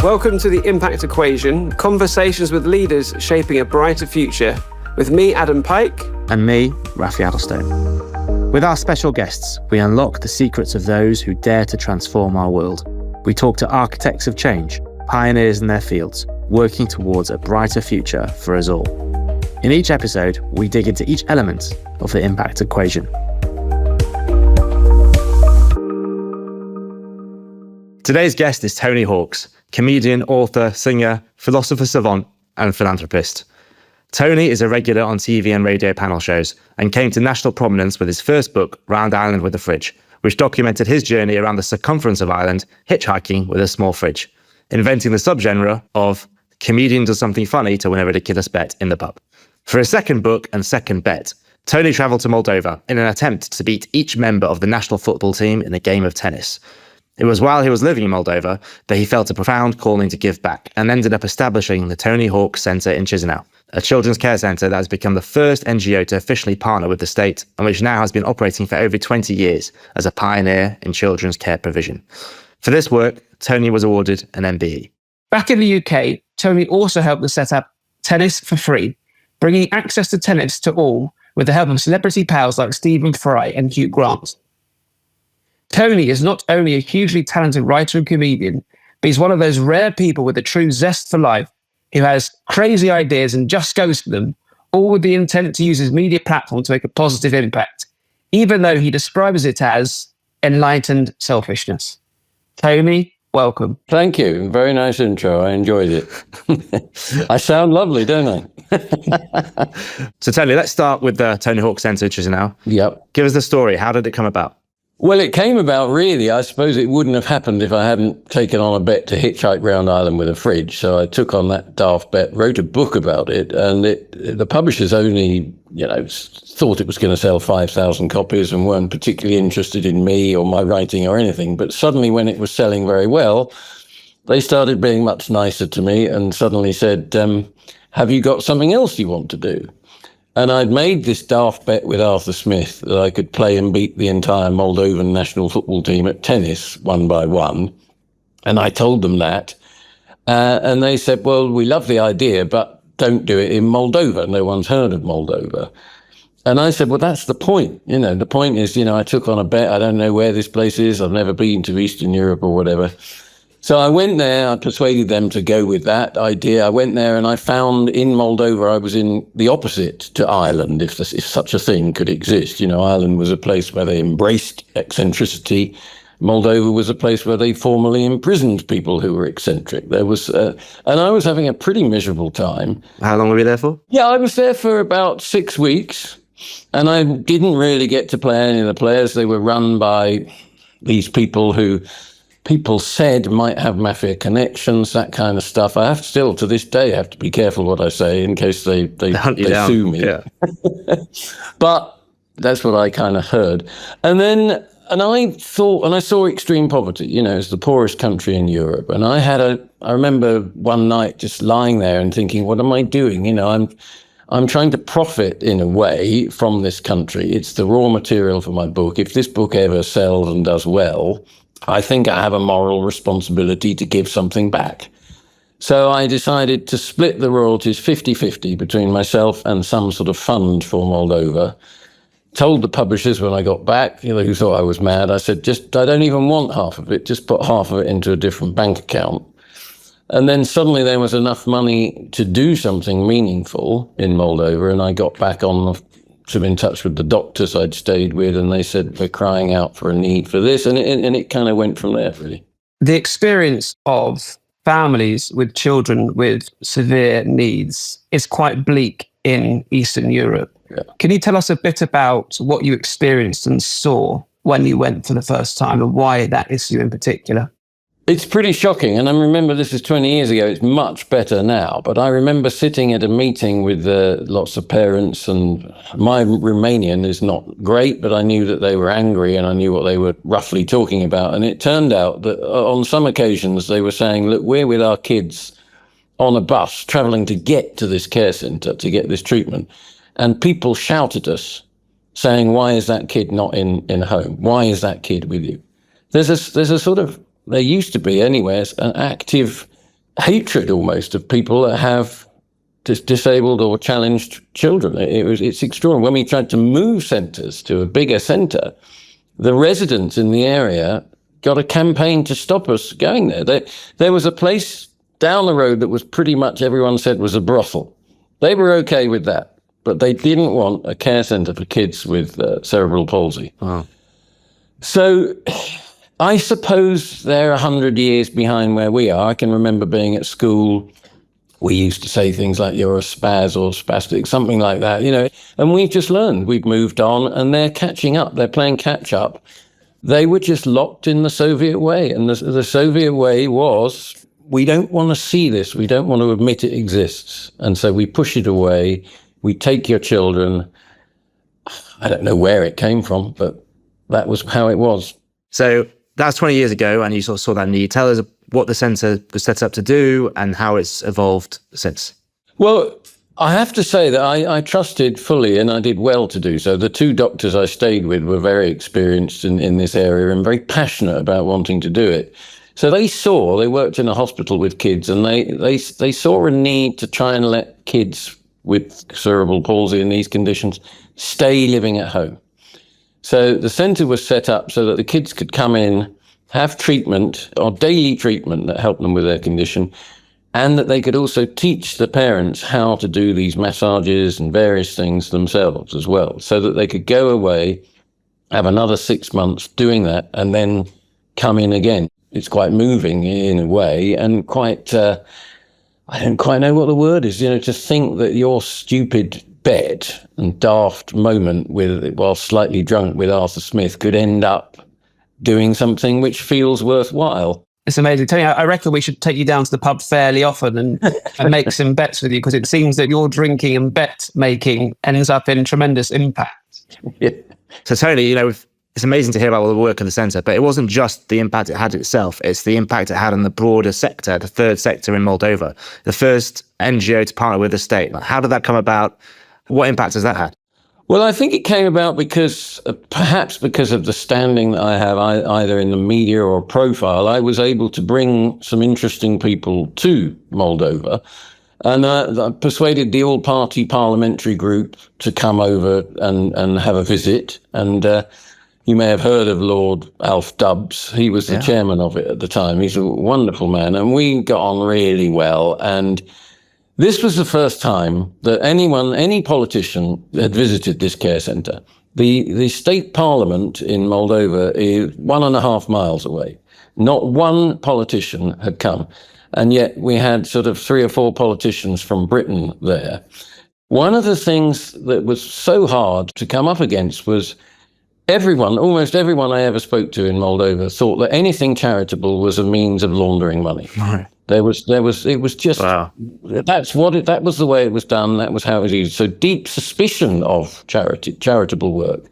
Welcome to The Impact Equation, conversations with leaders shaping a brighter future, with me, Adam Pike. And me, Rafi Addlestone. With our special guests, we unlock the secrets of those who dare to transform our world. We talk to architects of change, pioneers in their fields, working towards a brighter future for us all. In each episode, we dig into each element of the impact equation. Today's guest is Tony Hawks, comedian, author, singer, philosopher savant, and philanthropist. Tony is a regular on TV and radio panel shows and came to national prominence with his first book, Round Ireland with a Fridge, which documented his journey around the circumference of Ireland, hitchhiking with a small fridge, inventing the subgenre of comedian does something funny to win a ridiculous bet in the pub. For his second book and second bet, Tony travelled to Moldova in an attempt to beat each member of the national football team in a game of tennis. It was while he was living in Moldova that he felt a profound calling to give back and ended up establishing the Tony Hawks Centre in Chisinau, a children's care centre that has become the first NGO to officially partner with the state and which now has been operating for over 20 years as a pioneer in children's care provision. For this work, Tony was awarded an MBE. Back in the UK, Tony also helped to set up Tennis for Free, bringing access to tennis to all with the help of celebrity pals like Stephen Fry and Hugh Grant. Tony is not only a hugely talented writer and comedian, but he's one of those rare people with a true zest for life who has crazy ideas and just goes for them, all with the intent to use his media platform to make a positive impact, even though he describes it as enlightened selfishness. Tony, welcome. Thank you. Very nice intro. I enjoyed it. I sound lovely, don't I? So Tony, let's start with the Tony Hawks Centre in Chisinau. Yep. Give us the story. How did it come about? Well, it came about really, I suppose it wouldn't have happened if I hadn't taken on a bet to hitchhike round Ireland with a fridge. So I took on that daft bet, wrote a book about it, and the publishers only, thought it was going to sell 5,000 copies and weren't particularly interested in me or my writing or anything. But suddenly when it was selling very well, they started being much nicer to me and suddenly said, have you got something else you want to do? And I'd made this daft bet with Arthur Smith that I could play and beat the entire Moldovan national football team at tennis 1 by 1. And I told them that. And they said, well, we love the idea, but don't do it in Moldova. No one's heard of Moldova. And I said, well, that's the point. The point is, I took on a bet. I don't know where this place is. I've never been to Eastern Europe or whatever. So I went there, I persuaded them to go with that idea. I went there and I found in Moldova, I was in the opposite to Ireland, if such a thing could exist. Ireland was a place where they embraced eccentricity. Moldova was a place where they formally imprisoned people who were eccentric. And I was having a pretty miserable time. How long were you there for? Yeah, I was there for about 6 weeks. And I didn't really get to play any of the players. They were run by these people who people said might have mafia connections, that kind of stuff. I have still, to this day, have to be careful what I say in case they sue me. Yeah. But that's what I kind of heard. And I saw extreme poverty. It's the poorest country in Europe. And I remember one night just lying there and thinking, what am I doing? I'm trying to profit in a way from this country. It's the raw material for my book. If this book ever sells and does well, I think I have a moral responsibility to give something back. So I decided to split the royalties 50-50 between myself and some sort of fund for Moldova. Told the publishers when I got back, who thought I was mad, I said, I don't even want half of it, just put half of it into a different bank account. And then suddenly there was enough money to do something meaningful in Moldova, and I got back in touch with the doctors I'd stayed with, and they said, we're crying out for a need for this. And it kind of went from there, really. The experience of families with children with severe needs is quite bleak in Eastern Europe. Yeah. Can you tell us a bit about what you experienced and saw when you went for the first time and why that issue in particular? It's pretty shocking. And I remember this is 20 years ago. It's much better now. But I remember sitting at a meeting with lots of parents, and my Romanian is not great, but I knew that they were angry and I knew what they were roughly talking about. And it turned out that on some occasions they were saying, look, we're with our kids on a bus traveling to get to this care centre to get this treatment. And people shout at us saying, why is that kid not in home? Why is that kid with you? There's a sort of, there used to be anyway, an active hatred almost of people that have disabled or challenged children. It's extraordinary. When we tried to move centres to a bigger centre, the residents in the area got a campaign to stop us going there. There was a place down the road that was pretty much everyone said was a brothel. They were okay with that, but they didn't want a care centre for kids with cerebral palsy. Wow. So I suppose they're 100 years behind where we are. I can remember being at school. We used to say things like, you're a spaz or spastic, something like that, and we've just learned, we've moved on, and they're catching up. They're playing catch up. They were just locked in the Soviet way. And the Soviet way was, we don't want to see this. We don't want to admit it exists. And so we push it away. We take your children. I don't know where it came from, but that was how it was. So that's 20 years ago, and you sort of saw that need. Tell us what the centre was set up to do and how it's evolved since. Well, I have to say that I trusted fully, and I did well to do so. The two doctors I stayed with were very experienced in this area and very passionate about wanting to do it. So they worked in a hospital with kids, and they saw a need to try and let kids with cerebral palsy and these conditions stay living at home. So the centre was set up so that the kids could come in, have treatment or daily treatment that helped them with their condition, and that they could also teach the parents how to do these massages and various things themselves as well, so that they could go away, have another 6 months doing that, and then come in again. It's quite moving in a way, and quite, I don't quite know what the word is, to think that your stupid bet and daft moment while slightly drunk with Arthur Smith could end up doing something which feels worthwhile. It's amazing. Tony, I reckon we should take you down to the pub fairly often and make some bets with you, because it seems that your drinking and bet making ends up in tremendous impact. Yeah. So Tony, it's amazing to hear about all the work of the centre, but it wasn't just the impact it had itself, it's the impact it had on the broader sector, the third sector in Moldova, the first NGO to partner with the state. How did that come about? What impact has that had? Well, I think it came about perhaps because of the standing that I have either in the media or profile. I was able to bring some interesting people to Moldova, and I persuaded the all-party parliamentary group to come over and have a visit. And you may have heard of Lord Alf Dubs. He was the chairman of it at the time. He's a wonderful man, and we got on really well. And this was the first time that any politician had visited this care centre. The state parliament in Moldova is 1.5 miles away. Not one politician had come. And yet we had sort of 3 or 4 politicians from Britain there. One of the things that was so hard to come up against was almost everyone I ever spoke to in Moldova thought that anything charitable was a means of laundering money. Right. It was just, wow. That was the way it was done. That was how it was used. So deep suspicion of charitable work.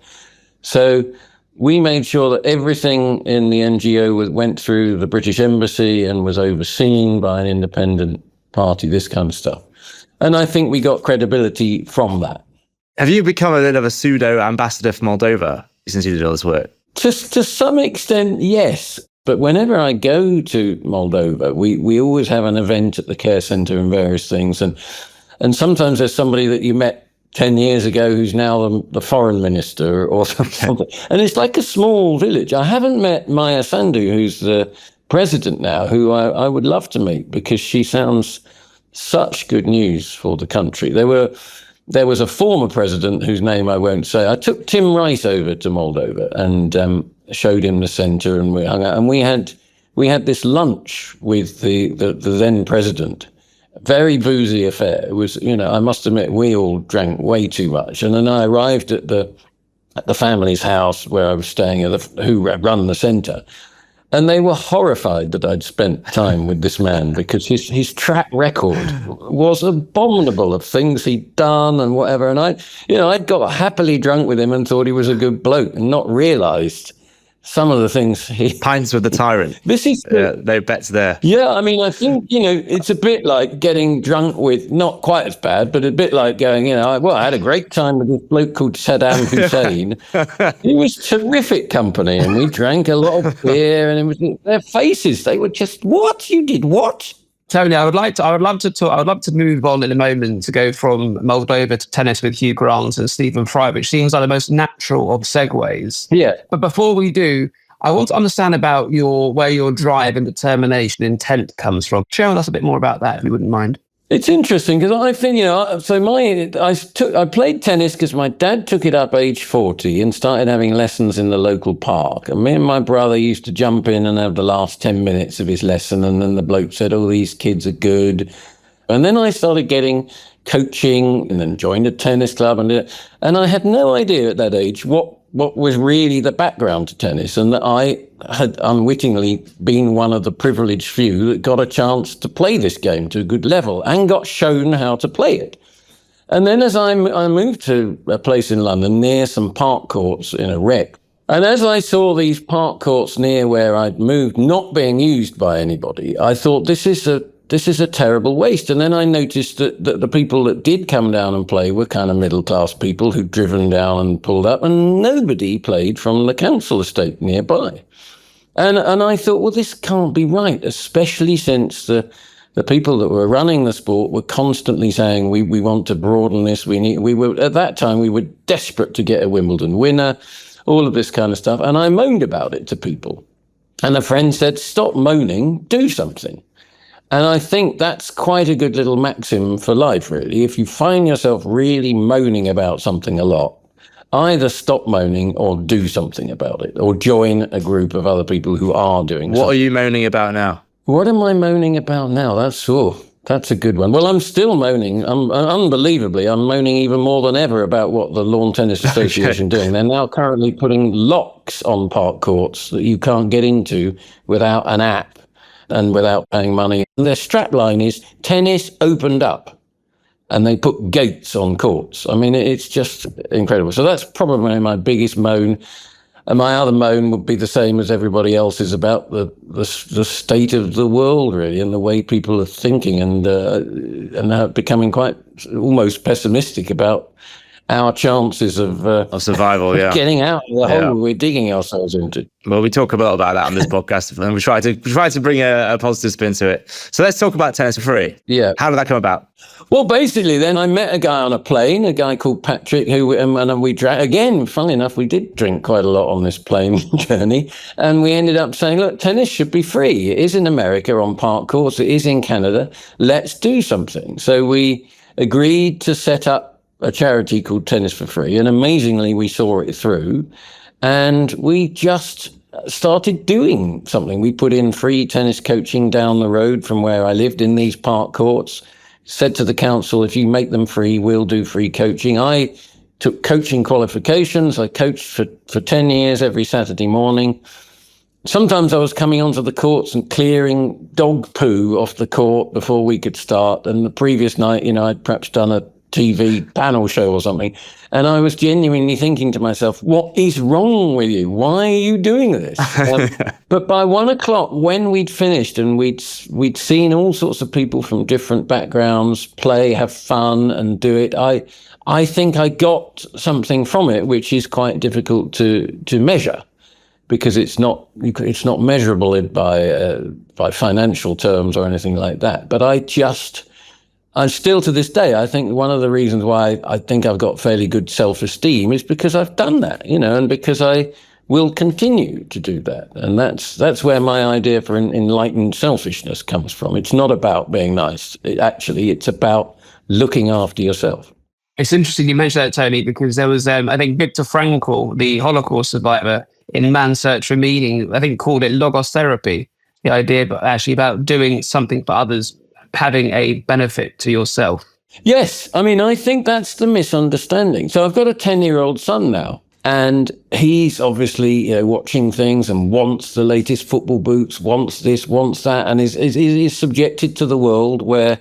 So we made sure that everything in the NGO went through the British Embassy and was overseen by an independent party, this kind of stuff. And I think we got credibility from that. Have you become a bit of a pseudo ambassador for Moldova since you did all this work? To some extent, yes. But whenever I go to Moldova, we always have an event at the care centre and various things. And sometimes there's somebody that you met 10 years ago who's now the foreign minister or something. And it's like a small village. I haven't met Maya Sandu, who's the president now, who I would love to meet, because she sounds such good news for the country. There was a former president whose name I won't say. I took Tim Rice over to Moldova and showed him the centre, and we hung out. And we had this lunch with the then president. Very boozy affair. It was, I must admit, we all drank way too much. And then I arrived at the family's house where I was staying, who run the centre. And they were horrified that I'd spent time with this man, because his track record was abominable of things he'd done and whatever. And I'd got happily drunk with him and thought he was a good bloke, and not realised some of the things Pints with the tyrant. This is no bets there. Yeah, I mean, I think it's a bit like getting drunk with, not quite as bad, but a bit like going, I had a great time with this bloke called Saddam Hussein. He was terrific company, and we drank a lot of beer, and their faces, they were just, what? You did what? Tony, I would love to move on in a moment to go from Moldova to tennis with Hugh Grant and Stephen Fry, which seems like the most natural of segues. Yeah. But before we do, I want to understand about where your drive and determination, intent comes from. Share with us a bit more about that, if you wouldn't mind. It's interesting because I think, I played tennis because my dad took it up age 40 and started having lessons in the local park. And me and my brother used to jump in and have the last 10 minutes of his lesson. And then the bloke said, oh, these kids are good. And then I started getting coaching and then joined a tennis club. And I had no idea at that age what was really the background to tennis, and that I had unwittingly been one of the privileged few that got a chance to play this game to a good level and got shown how to play it. And then as I moved to a place in London near some park courts in a rec, and as I saw these park courts near where I'd moved not being used by anybody, I thought this is a terrible waste. And then I noticed that the people that did come down and play were kind of middle-class people who'd driven down and pulled up, and nobody played from the council estate nearby. And I thought, well, this can't be right, especially since the people that were running the sport were constantly saying, we want to broaden this. At that time, we were desperate to get a Wimbledon winner, all of this kind of stuff. And I moaned about it to people. And a friend said, stop moaning, do something. And I think that's quite a good little maxim for life, really. If you find yourself really moaning about something a lot, either stop moaning or do something about it, or join a group of other people who are doing something. What are you moaning about now? What am I moaning about now? That's a good one. Well, I'm still moaning. Unbelievably, I'm moaning even more than ever about what the Lawn Tennis Association doing. They're now currently putting locks on park courts that you can't get into without an app and without paying money. Their strapline is tennis opened up, and they put gates on courts. I mean, it's just incredible. So that's probably my biggest moan. And my other moan would be the same as everybody else's about the state of the world, really, and the way people are thinking, and becoming quite almost pessimistic about our chances of survival, getting out of the hole we're digging ourselves into. Well, we talk a lot about that on this podcast, and we try to bring a positive spin to it. So let's talk about tennis for free. Yeah. How did that come about? Well, basically, then I met a guy on a plane, a guy called Patrick, and we drank. Again, funnily enough, we did drink quite a lot on this plane journey, and we ended up saying, look, tennis should be free. It is in America on park courts. It is in Canada. Let's do something. So we agreed to set up a charity called Tennis for Free, and amazingly, we saw it through, and we just started doing something. We put in free tennis coaching down the road from where I lived in these park courts, said to the council, if you make them free, we'll do free coaching. I took coaching qualifications. I coached for 10 years every Saturday morning. Sometimes I was coming onto the courts and clearing dog poo off the court before we could start. And the previous night, I'd perhaps done a TV panel show or something. And I was genuinely thinking to myself, what is wrong with you? Why are you doing this? But by 1 o'clock, when we'd finished and we'd seen all sorts of people from different backgrounds play, have fun and do it, I think I got something from it, which is quite difficult to measure, because it's not measurable by financial terms or anything like that. But I'm still to this day, I think one of the reasons why I think I've got fairly good self-esteem is because I've done that, and because I will continue to do that. And that's where my idea for enlightened selfishness comes from. It's not about being nice. It's about looking after yourself. It's interesting you mentioned that, Tony, because there was, I think, Viktor Frankl, the Holocaust survivor, in Man's Search for Meaning, I think called it logos therapy, the idea actually about doing something for others, having a benefit to yourself. Yes. I mean, I think that's the misunderstanding. So I've got a 10-year-old son now, and he's obviously, watching things and wants the latest football boots, wants this, wants that, and is subjected to the world where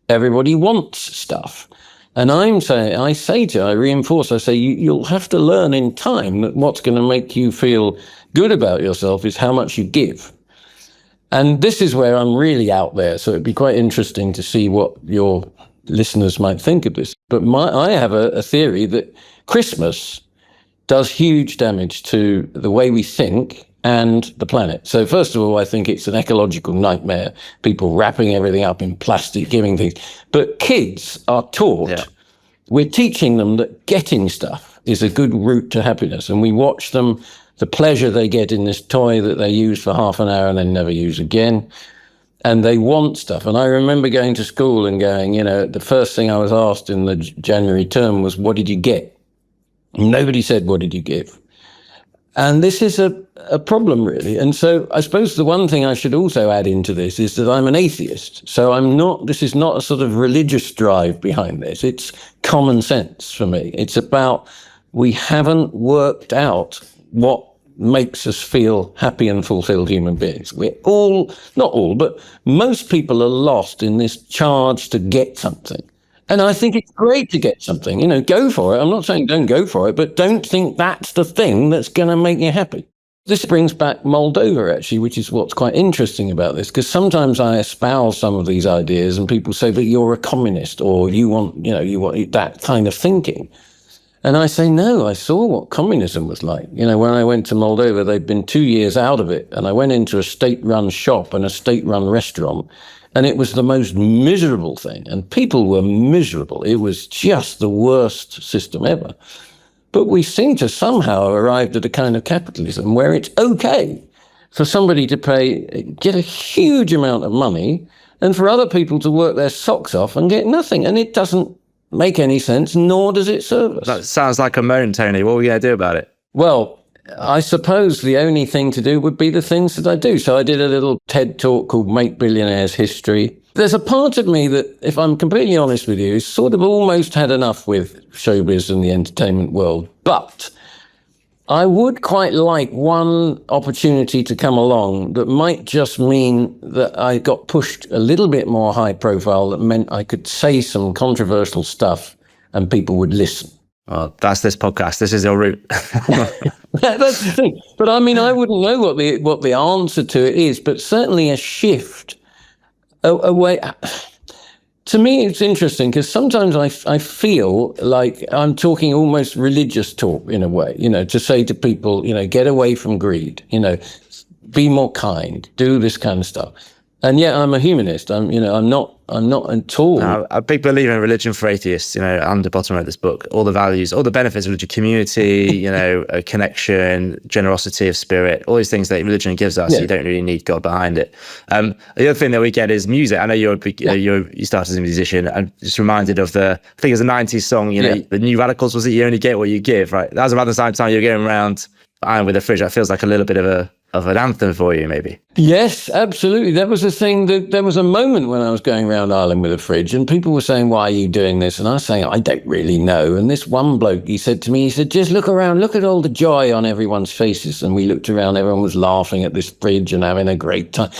everybody wants stuff. And I reinforce, I say, you'll have to learn in time that what's going to make you feel good about yourself is how much you give. And this is where I'm really out there. So it'd be quite interesting to see what your listeners might think of this. But I have a theory that Christmas does huge damage to the way we think and the planet. So first of all, I think it's an ecological nightmare, people wrapping everything up in plastic, giving things. But kids are taught, we're teaching them that getting stuff is a good route to happiness. And we watch them, the pleasure they get in this toy that they use for half an hour and then never use again. And they want stuff. And I remember going to school and going, the first thing I was asked in the January term was, what did you get? Nobody said, what did you give? And this is a problem, really. And so I suppose the one thing I should also add into this is that I'm an atheist. So this is not a sort of religious drive behind this. It's common sense for me. It's about, we haven't worked out what makes us feel happy and fulfilled human beings. We're all, not all, but most people are lost in this charge to get something. And I think it's great to get something, go for it. I'm not saying don't go for it, but don't think that's the thing that's going to make you happy. This brings back Moldova, actually, which is what's quite interesting about this, because sometimes I espouse some of these ideas and people say, but you're a communist, or you want that kind of thinking. And I say, no, I saw what communism was like. When I went to Moldova, they'd been 2 years out of it. And I went into a state-run shop and a state-run restaurant, and it was the most miserable thing. And people were miserable. It was just the worst system ever. But we seem to somehow arrived at a kind of capitalism where it's okay for somebody to get a huge amount of money, and for other people to work their socks off and get nothing. And it doesn't make any sense, nor does it serve us. That sounds like a moan, Tony. What are we going to do about it? Well, I suppose the only thing to do would be the things that I do. So I did a little TED talk called Make Billionaires History. There's a part of me that, if I'm completely honest with you, is sort of almost had enough with showbiz and the entertainment world. But I would quite like one opportunity to come along that might just mean that I got pushed a little bit more high profile, that meant I could say some controversial stuff and people would listen. Well, that's this podcast. This is your route. That's the thing. But I mean, I wouldn't know what the answer to it is, but certainly a shift away. To me, it's interesting because sometimes I feel like I'm talking almost religious talk in a way, to say to people, get away from greed, be more kind, do this kind of stuff. And yet I'm a humanist. I'm not at all. No, a big believer in religion for atheists. Under bottom of this book, all the values, all the benefits of religion, community, a connection, generosity of spirit, all these things that religion gives us. You don't really need God behind it. The other thing that we get is music. I know you started as a musician. I'm just reminded of I think it was a 90s song, the New Radicals, was it You Only Get What You Give, right? That was around the same time you were going around Iron with a Fridge. That feels like a little bit of an anthem for you, maybe. Yes, absolutely. That was the thing. There was a moment when I was going around Ireland with a fridge and people were saying, why are you doing this? And I was saying, I don't really know. And this one bloke, he said to me, just look around, look at all the joy on everyone's faces. And we looked around, everyone was laughing at this fridge and having a great time.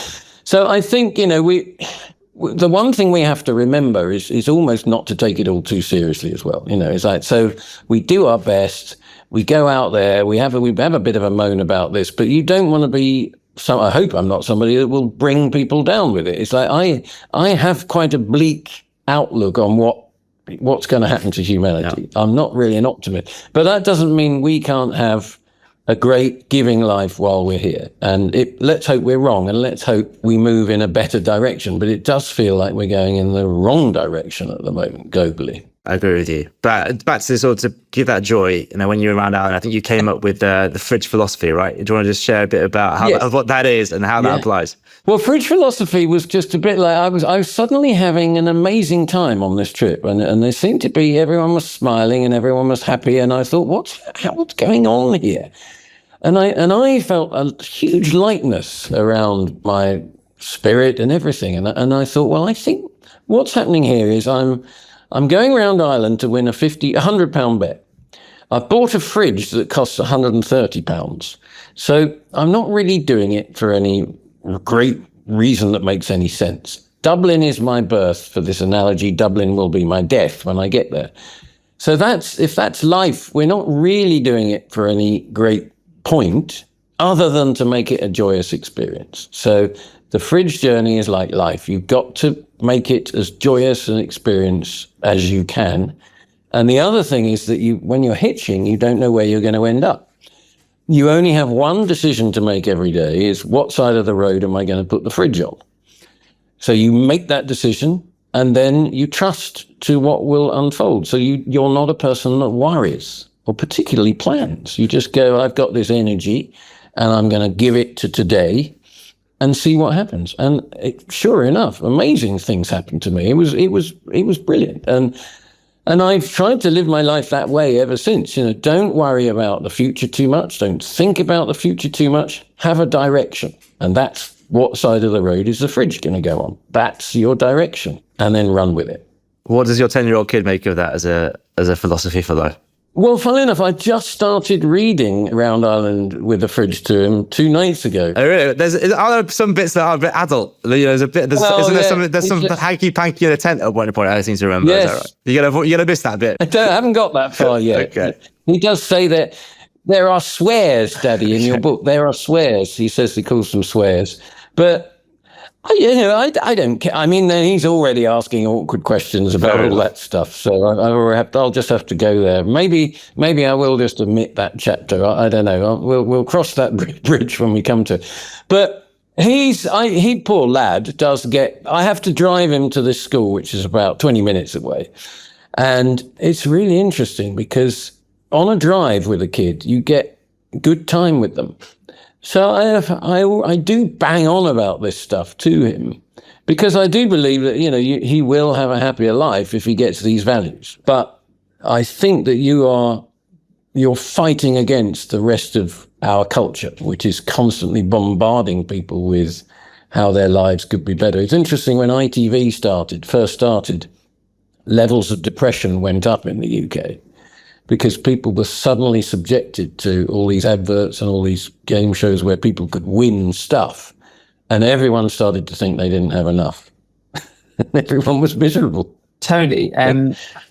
So I think, the one thing we have to remember is almost not to take it all too seriously as well. It's like, so we do our best. We go out there, we have a bit of a moan about this, but you don't want to be, I hope I'm not somebody that will bring people down with it. It's like, I have quite a bleak outlook on what's going to happen to humanity. Yeah. I'm not really an optimist, but that doesn't mean we can't have a great giving life while we're here. And let's hope we're wrong, and let's hope we move in a better direction. But it does feel like we're going in the wrong direction at the moment, globally. I agree with you. But back to this, sort of to give that joy, when you were around Ireland, I think you came up with the fridge philosophy, right? Do you want to just share a bit about what that is and how that applies? Well, fridge philosophy was just a bit like I was suddenly having an amazing time on this trip, and there seemed to be, everyone was smiling and everyone was happy, and I thought, what's going on here? And I felt a huge lightness around my spirit and everything, and I thought, well, I think what's happening here is I'm going around Ireland to win a £100 bet. I've bought a fridge that costs £130. So I'm not really doing it for any great reason that makes any sense. Dublin is my birth, for this analogy. Dublin will be my death when I get there. So if that's life, we're not really doing it for any great point other than to make it a joyous experience. So the fridge journey is like life. You've got to make it as joyous an experience as you can. And the other thing is that when you're hitching, you don't know where you're going to end up. you only have one decision to make every day, is what side of the road am I going to put the fridge on? So you make that decision and then you trust to what will unfold. So you're not a person that worries or particularly plans. You just go, I've got this energy and I'm going to give it to today and see what happens. And sure enough, amazing things happened to me. It was brilliant. And I've tried to live my life that way ever since. Don't worry about the future too much. Don't think about the future too much. Have a direction. And that's what side of the road is the fridge going to go on. That's your direction. And then run with it. What does your 10-year-old kid make of that as a philosophy for life? Well, funnily enough, I just started reading Round Island with the fridge to him 2 nights ago. Oh, really? Are there some bits that are a bit adult? There's a bit. There's some hanky panky in a tent at one point. I seem to remember. Yes. Is that right? You're gonna miss that bit. I haven't got that far yet. Okay. He does say that there are swears, Daddy, in your book. There are swears. He says he calls them swears, but. I don't care. I mean, he's already asking awkward questions about all that stuff. So I'll just have to go there. Maybe I will just omit that chapter. I don't know. We'll cross that bridge when we come to it. But he poor lad does get. I have to drive him to this school, which is about 20 minutes away, and it's really interesting because on a drive with a kid, you get good time with them. So I do bang on about this stuff to him because I do believe that, he will have a happier life if he gets these values. But I think that you're fighting against the rest of our culture, which is constantly bombarding people with how their lives could be better. It's interesting, when ITV first started, levels of depression went up in the UK. Because people were suddenly subjected to all these adverts and all these game shows where people could win stuff. And everyone started to think they didn't have enough. Everyone was miserable. Tony,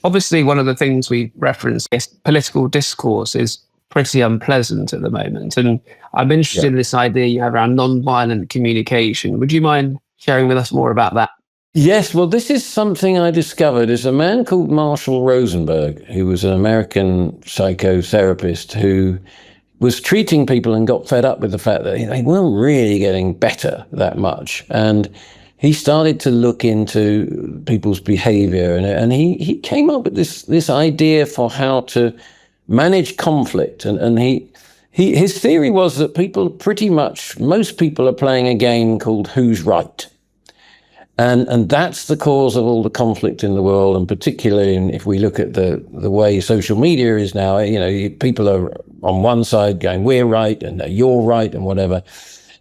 obviously one of the things we referenced is political discourse is pretty unpleasant at the moment. And I'm interested in this idea you have around non-violent communication. Would you mind sharing with us more about that? Yes, well, this is something I discovered. There's a man called Marshall Rosenberg, who was an American psychotherapist who was treating people and got fed up with the fact that they weren't really getting better that much. And he started to look into people's behavior, and he came up with this idea for how to manage conflict. And his theory was that most people are playing a game called Who's Right? And that's the cause of all the conflict in the world, and particularly if we look at the way social media is now, people are on one side going, we're right, and you're right, and whatever.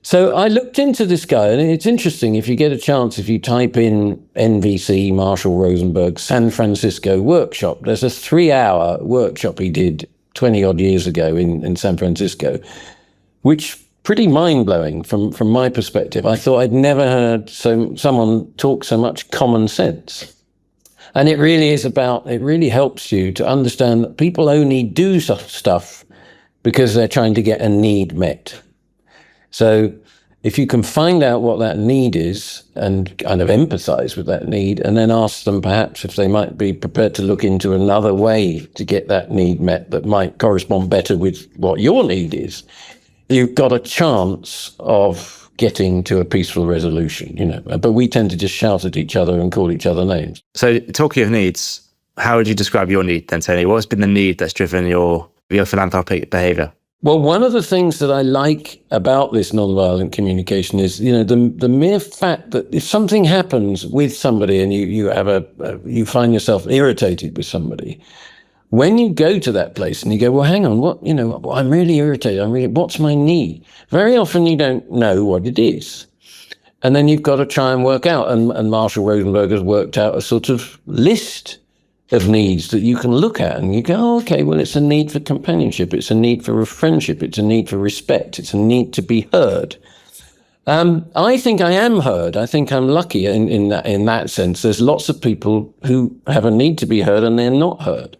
So I looked into this guy, and it's interesting, if you get a chance, if you type in NVC, Marshall Rosenberg, San Francisco workshop, there's a 3-hour workshop he did 20 odd years ago in San Francisco, which pretty mind-blowing from my perspective. I thought I'd never heard someone talk so much common sense. And it really helps you to understand that people only do stuff because they're trying to get a need met. So if you can find out what that need is and kind of empathize with that need, and then ask them perhaps if they might be prepared to look into another way to get that need met that might correspond better with what your need is, you've got a chance of getting to a peaceful resolution, But we tend to just shout at each other and call each other names. So, talking of needs, how would you describe your need then, Tony? What's been the need that's driven your philanthropic behaviour? Well, one of the things that I like about this nonviolent communication is, the mere fact that if something happens with somebody and you find yourself irritated with somebody, when you go to that place and you go, well, hang on, I'm really irritated. What's my need? Very often you don't know what it is. And then you've got to try and work out. And Marshall Rosenberg has worked out a sort of list of needs that you can look at. And you go, oh, okay, well, it's a need for companionship. It's a need for a friendship. It's a need for respect. It's a need to be heard. I think I am heard. I think I'm lucky in that sense. There's lots of people who have a need to be heard and they're not heard.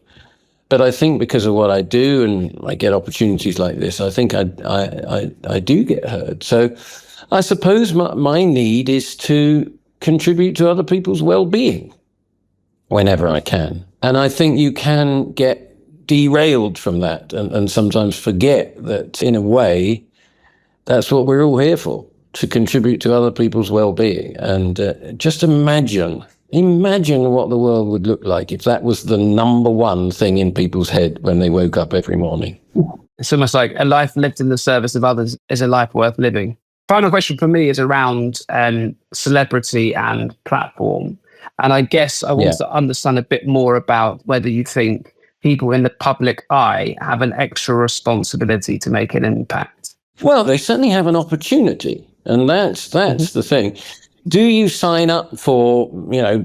But I think because of what I do and I get opportunities like this, I think I do get heard. So I suppose my need is to contribute to other people's well-being whenever I can. And I think you can get derailed from that and sometimes forget that, in a way, that's what we're all here for, to contribute to other people's well-being. And just imagine what the world would look like if that was the number one thing in people's head when they woke up every morning. It's almost like a life lived in the service of others is a life worth living. Final question for me is around celebrity and platform. And I guess I want to understand a bit more about whether you think people in the public eye have an extra responsibility to make an impact. Well, they certainly have an opportunity. And that's the thing. Do you sign up for,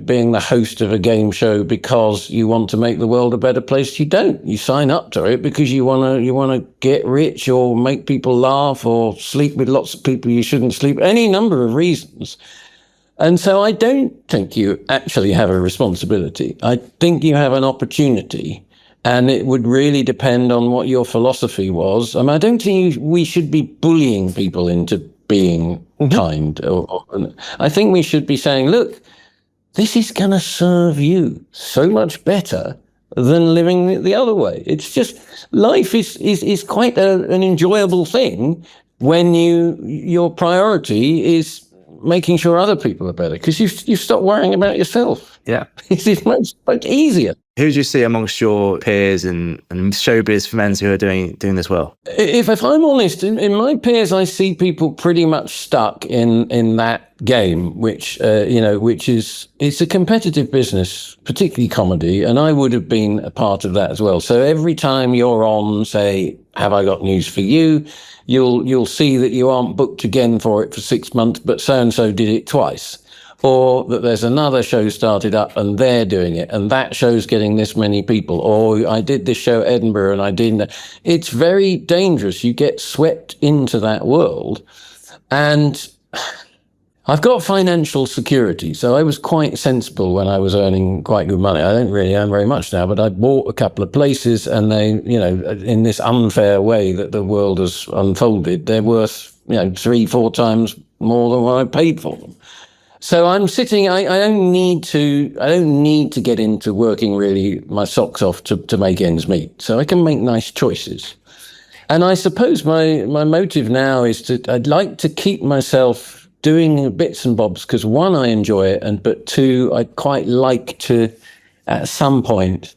being the host of a game show because you want to make the world a better place? You don't. You sign up to it because you want to get rich or make people laugh or sleep with lots of people you shouldn't sleep. Any number of reasons. And so I don't think you actually have a responsibility. I think you have an opportunity. And it would really depend on what your philosophy was. I mean, I don't think we should be bullying people into being kind. I think we should be saying, look, this is going to serve you so much better than living the other way. It's just, life is quite an enjoyable thing when your priority is making sure other people are better, because you stop worrying about yourself. Yeah. It's much easier. Who do you see amongst your peers and showbiz friends who are doing this well? If I'm honest, in my peers, I see people pretty much stuck in that game, which is, it's a competitive business, particularly comedy, and I would have been a part of that as well. So every time you're on, say, Have I Got News for You, you'll see that you aren't booked again for it for 6 months, but so-and-so did it twice. Or that there's another show started up and they're doing it, and that show's getting this many people. Or I did this show at Edinburgh and I didn't. It's very dangerous. You get swept into that world. And I've got financial security, so I was quite sensible when I was earning quite good money. I don't really earn very much now, but I bought a couple of places, and they, in this unfair way that the world has unfolded, they're worth, 3-4 times more than what I paid for them. So I'm sitting, I don't need to get into working really my socks off to make ends meet. So I can make nice choices. And I suppose my motive now is I'd like to keep myself doing bits and bobs, because one, I enjoy it, but two, I'd quite like to, at some point,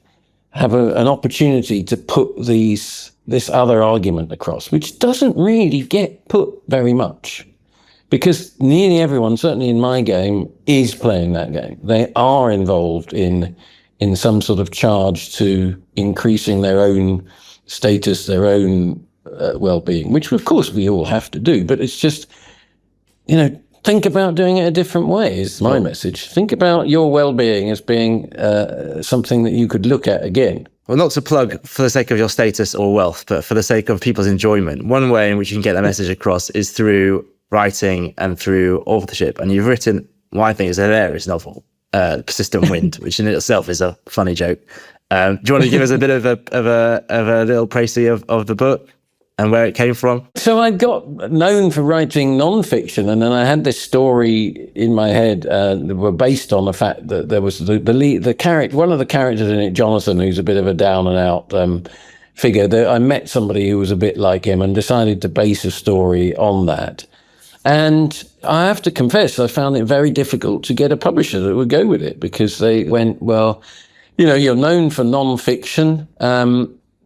have an opportunity to put this other argument across, which doesn't really get put very much. Because nearly everyone, certainly in my game, is playing that game. They are involved in some sort of charge to increasing their own status, their own well-being, which of course we all have to do. But it's just, think about doing it a different way is my message. Think about your well-being as being something that you could look at again. Well, not to plug for the sake of your status or wealth, but for the sake of people's enjoyment. One way in which you can get that message across is through writing and through authorship. And you've written what I think is a hilarious novel, Persistent Wind, which in itself is a funny joke. Do you want to give us a bit of a little précis of the book and where it came from? So I got known for writing non-fiction, and then I had this story in my head that were based on the fact that there was the character, one of the characters in it, Jonathan, who's a bit of a down and out figure. I met somebody who was a bit like him and decided to base a story on that. And I have to confess, I found it very difficult to get a publisher that would go with it, because they went, well, you're known for non-fiction.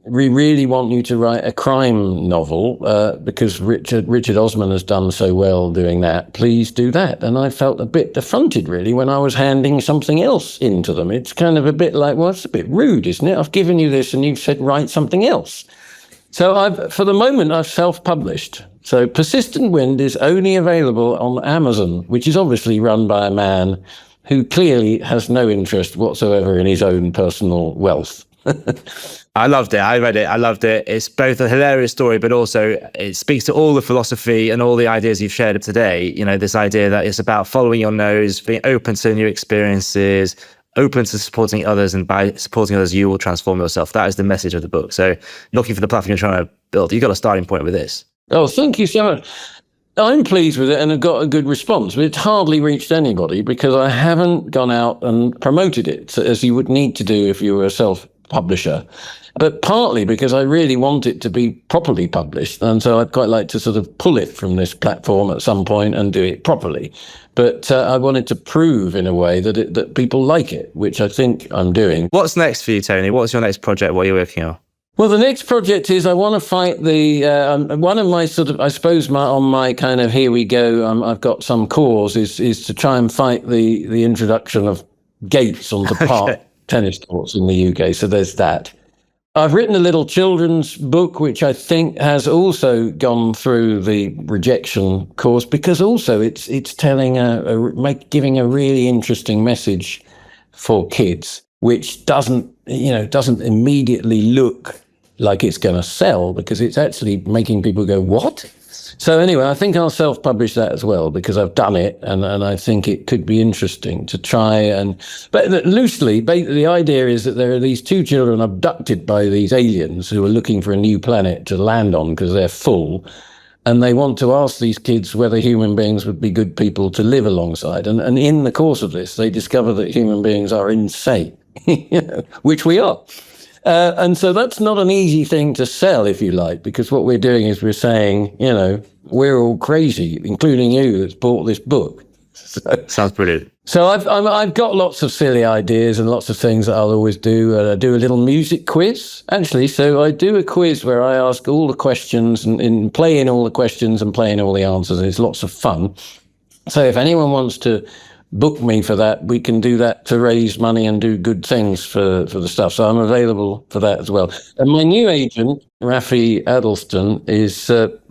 We really want you to write a crime novel because Richard Osman has done so well doing that. Please do that. And I felt a bit affronted, really, when I was handing something else into them. It's kind of a bit like, well, it's a bit rude, isn't it? I've given you this and you've said write something else. So for the moment, I've self-published. So Persistent Wind is only available on Amazon, which is obviously run by a man who clearly has no interest whatsoever in his own personal wealth. I loved it. I read it. I loved it. It's both a hilarious story, but also it speaks to all the philosophy and all the ideas you've shared today. This idea that it's about following your nose, being open to new experiences, open to supporting others, and by supporting others, you will transform yourself. That is the message of the book. So looking for the platform you're trying to build, you've got a starting point with this. Oh, thank you so much. I'm pleased with it and have got a good response, but it's hardly reached anybody because I haven't gone out and promoted it as you would need to do if you were a publisher, but partly because I really want it to be properly published. And so I'd quite like to sort of pull it from this platform at some point and do it properly. But I wanted to prove in a way that people like it, which I think I'm doing. What's next for you, Tony? What's your next project? What are you working on? Well, the next project is I want to fight the one of my sort of, I suppose, on my kind of here we go. I've got some cause is to try and fight the introduction of gates onto park tennis courts in the UK. So there's that. I've written a little children's book, which I think has also gone through the rejection course, because also it's telling giving a really interesting message for kids, which doesn't immediately look like it's going to sell, because it's actually making people go, what? So anyway, I think I'll self-publish that as well, because I've done it, and I think it could be interesting to try but loosely, the idea is that there are these two children abducted by these aliens who are looking for a new planet to land on because they're full, and they want to ask these kids whether human beings would be good people to live alongside. And in the course of this, they discover that human beings are insane, which we are. And so that's not an easy thing to sell, if you like, because what we're doing is we're saying, we're all crazy, including you that's bought this book. Sounds brilliant. So I've got lots of silly ideas and lots of things that I'll always do. I do a little music quiz, actually. So I do a quiz where I ask all the questions and play in all the questions and play in all the answers. It's lots of fun. So if anyone wants to book me for that, we can do that to raise money and do good things for the stuff. So I'm available for that as well. And my new agent, Rafi Adelston,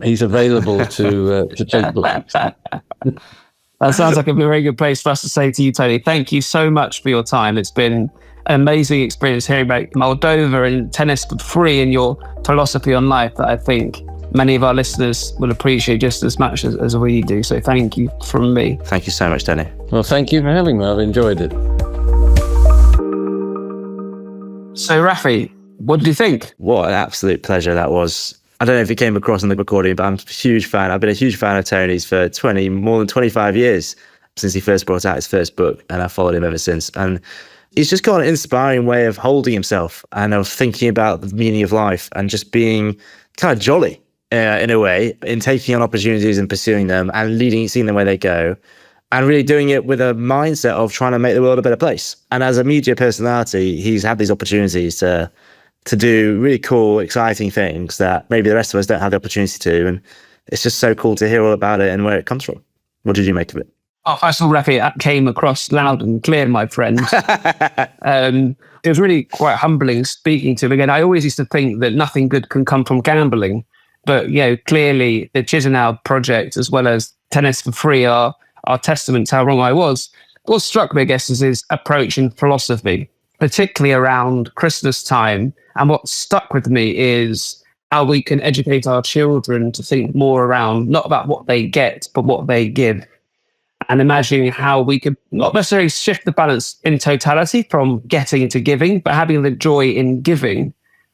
he's available to take books. That sounds like a very good place for us to say to you, Tony, thank you so much for your time. It's been an amazing experience hearing about Moldova and tennis for free and your philosophy on life that I think many of our listeners will appreciate just as much as we do. So thank you from me. Thank you so much, Tony. Well, thank you for having me. I've enjoyed it. So Rafi, what did you think? What an absolute pleasure that was. I don't know if it came across in the recording, but I'm a huge fan. I've been a huge fan of Tony's for more than 25 years, since he first brought out his first book, and I've followed him ever since. And he's just got an inspiring way of holding himself and of thinking about the meaning of life and just being kind of jolly in a way, in taking on opportunities and pursuing them and seeing them where they go, and really doing it with a mindset of trying to make the world a better place. And as a media personality, he's had these opportunities to do really cool, exciting things that maybe the rest of us don't have the opportunity to. And it's just so cool to hear all about it and where it comes from. What did you make of it? Oh, first of all, Rafi, that came across loud and clear, my friend. It was really quite humbling speaking to him. Again, I always used to think that nothing good can come from gambling. But, clearly the Chisinau project, as well as tennis for free, are testament to how wrong I was. What struck me, I guess, is his approach in philosophy, particularly around Christmas time. And what stuck with me is how we can educate our children to think more around, not about what they get, but what they give. And imagining how we could not necessarily shift the balance in totality from getting to giving, but having the joy in giving,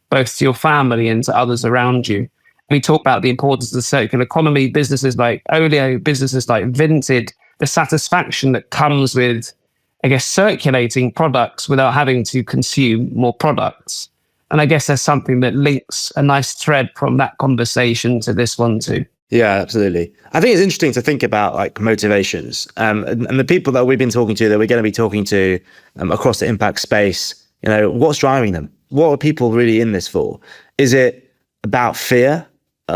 both to your family and to others around you. We talk about the importance of the circular economy, businesses like Olio, businesses like Vinted, the satisfaction that comes with, I guess, circulating products without having to consume more products. And I guess there's something that links a nice thread from that conversation to this one too. Yeah, absolutely. I think it's interesting to think about like motivations and the people that we've been talking to, that we're going to be talking to across the impact space. What's driving them? What are people really in this for? Is it about fear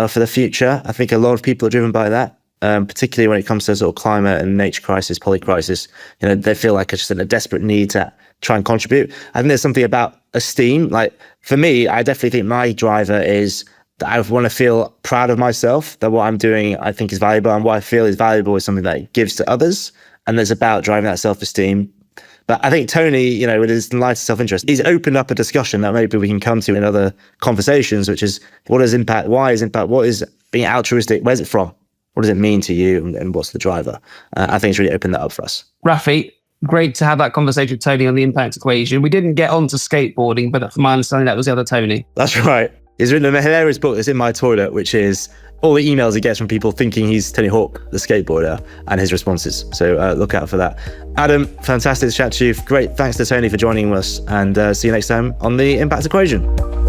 for the future? I think a lot of people are driven by that, particularly when it comes to sort of climate and nature crisis, polycrisis. They feel like it's just a desperate need to try and contribute. I think there's something about esteem. Like for me, I definitely think my driver is that I want to feel proud of myself, that what I'm doing I think is valuable, and what I feel is valuable is something that it gives to others. And there's about driving that self-esteem. But I think Tony, with his enlightened self-interest, he's opened up a discussion that maybe we can come to in other conversations, which is what is impact? Why is impact? What is being altruistic? Where's it from? What does it mean to you? And what's the driver? I think it's really opened that up for us. Rafi, great to have that conversation with Tony on the impact equation. We didn't get onto skateboarding, but from my understanding, that was the other Tony. That's right. He's written a hilarious book that's in my toilet, which is all the emails he gets from people thinking he's Tony Hawk, the skateboarder, and his responses. So look out for that. Adam, fantastic to chat to you. Great. Thanks to Tony for joining us, and see you next time on The Impact Equation.